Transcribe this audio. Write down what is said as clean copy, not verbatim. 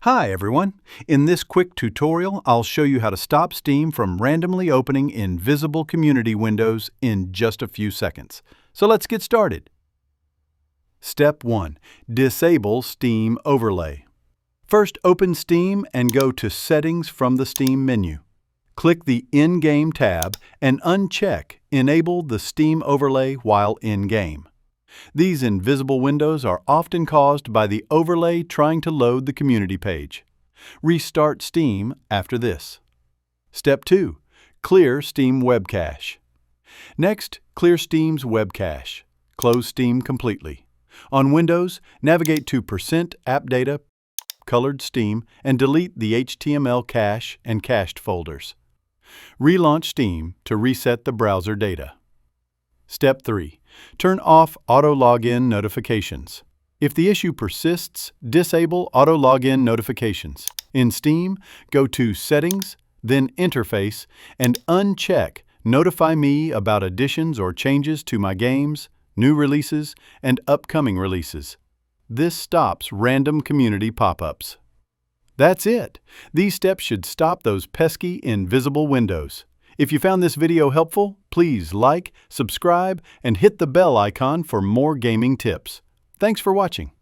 Hi everyone! In this quick tutorial, I'll show you how to stop Steam from randomly opening invisible community windows in just a few seconds. So let's get started. Step 1. Disable Steam Overlay. First, open Steam and go to Settings from the Steam menu. Click the In-Game tab and uncheck Enable the Steam Overlay while in-game. These invisible windows are often caused by the overlay trying to load the community page. Restart Steam after this. Step 2. Clear Steam Web Cache. Next, clear Steam's web cache. Close Steam completely. On Windows, navigate to %appdata, colored Steam, and delete the HTML cache and cached folders. Relaunch Steam to reset the browser data. Step 3. Turn off Auto Login Notifications. If the issue persists, disable Auto Login Notifications. In Steam, go to Settings, then Interface, and uncheck Notify me about additions or changes to my games, new releases, and upcoming releases. This stops random community pop-ups. That's it! These steps should stop those pesky invisible windows. If you found this video helpful, please like, subscribe, and hit the bell icon for more gaming tips. Thanks for watching.